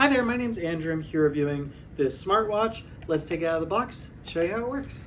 Hi there, my name's Andrew. I'm here reviewing this smartwatch. Let's take it out of the box, show you how it works.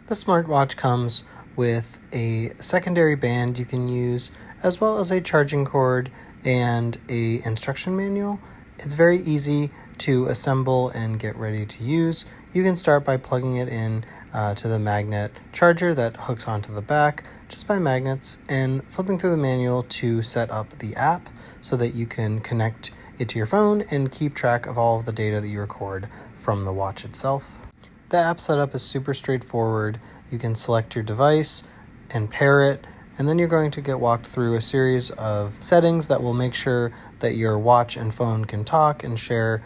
The smartwatch comes with a secondary band you can use, as well as a charging cord and a instruction manual. It's very easy to assemble and get ready to use. You can start by plugging it in to the magnet charger that hooks onto the back just by magnets, and flipping through the manual to set up the app so that you can connect it to your phone and keep track of all of the data that you record from the watch itself. The app setup is super straightforward. You can select your device and pair it, and then you're going to get walked through a series of settings that will make sure that your watch and phone can talk and share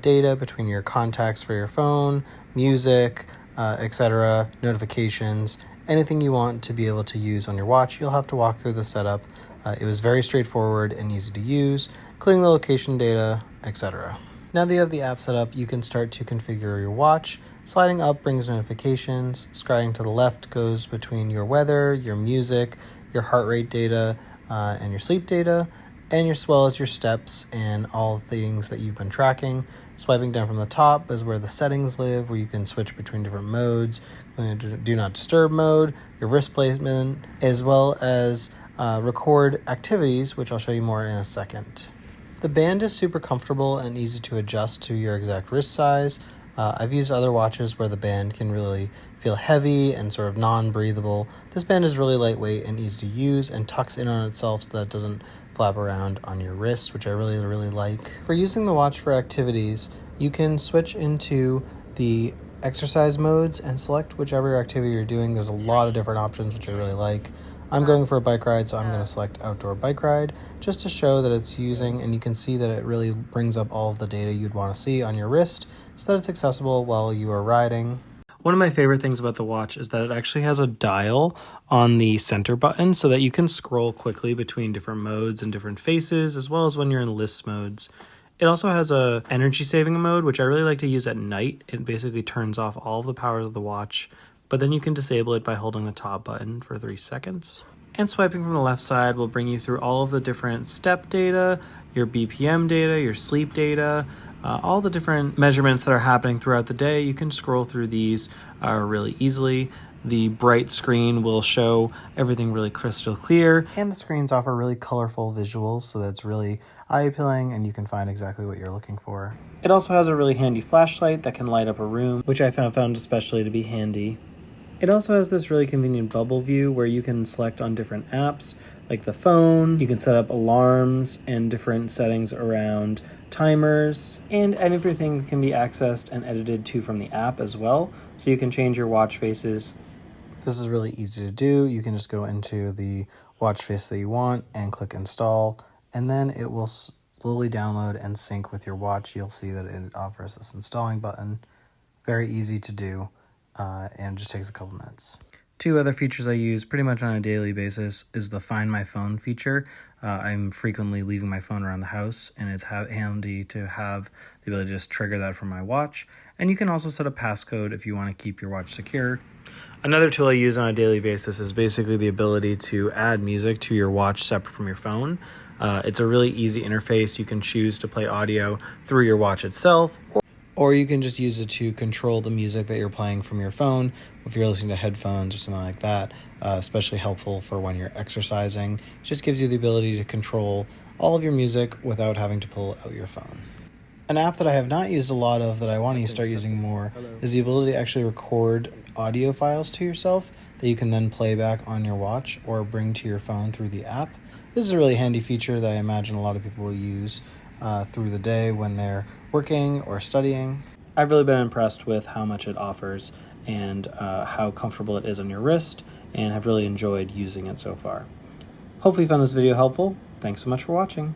data between your contacts for your phone, music, etc., notifications, anything you want to be able to use on your watch. You'll have to walk through the setup. It was very straightforward and easy to use, including the location data, etc. Now that you have the app set up, you can start to configure your watch. Sliding up brings notifications. Sliding to the left goes between your weather, your music, your heart rate data, and your sleep data, and as well as your steps and all things that you've been tracking. Swiping down from the top is where the settings live, where you can switch between different modes, do not disturb mode, your wrist placement, as well as record activities, which I'll show you more in a second. The band is super comfortable and easy to adjust to your exact wrist size. I've used other watches where the band can really feel heavy and sort of non-breathable. This band is really lightweight and easy to use and tucks in on itself so that it doesn't flap around on your wrist, which I really like. For using the watch for activities, you can switch into the exercise modes and select whichever activity you're doing. There's a lot of different options, which I really like. I'm going for a bike ride, so I'm going to select outdoor bike ride just to show that it's using, and you can see that it really brings up all of the data you'd want to see on your wrist so that it's accessible while you are riding. One of my favorite things about the watch is that it actually has a dial on the center button so that you can scroll quickly between different modes and different faces, as well as when you're in list modes. It also has a energy saving mode, which I really like to use at night. It basically turns off all of the powers of the watch, but then you can disable it by holding the top button for 3 seconds. And swiping from the left side will bring you through all of the different step data, your BPM data, your sleep data, all the different measurements that are happening throughout the day. You can scroll through these really easily. The bright screen will show everything really crystal clear, and the screens offer really colorful visuals, so that's really eye-appealing and you can find exactly what you're looking for. It also has a really handy flashlight that can light up a room, which I found especially to be handy. It also has this really convenient bubble view where you can select on different apps, like the phone. You can set up alarms and different settings around timers, and everything can be accessed and edited to from the app as well. So you can change your watch faces. This is really easy to do. You can just go into the watch face that you want and click install, and then it will slowly download and sync with your watch. You'll see that it offers this installing button. Very easy to do. And just takes a couple minutes. 2 other features I use pretty much on a daily basis is the Find My Phone feature. I'm frequently leaving my phone around the house, and it's handy to have the ability to just trigger that from my watch. And you can also set a passcode if you want to keep your watch secure. Another tool I use on a daily basis is basically the ability to add music to your watch separate from your phone. It's a really easy interface. You can choose to play audio through your watch itself, or you can just use it to control the music that you're playing from your phone if you're listening to headphones or something like that. Especially helpful for when you're exercising. It just gives you the ability to control all of your music without having to pull out your phone. An app that I have not used a lot of that I want to start using more is the ability to actually record audio files to yourself that you can then play back on your watch or bring to your phone through the app. This is a really handy feature that I imagine a lot of people will use through the day when they're working or studying. I've really been impressed with how much it offers and how comfortable it is on your wrist, and have really enjoyed using it so far. Hopefully you found this video helpful. Thanks so much for watching.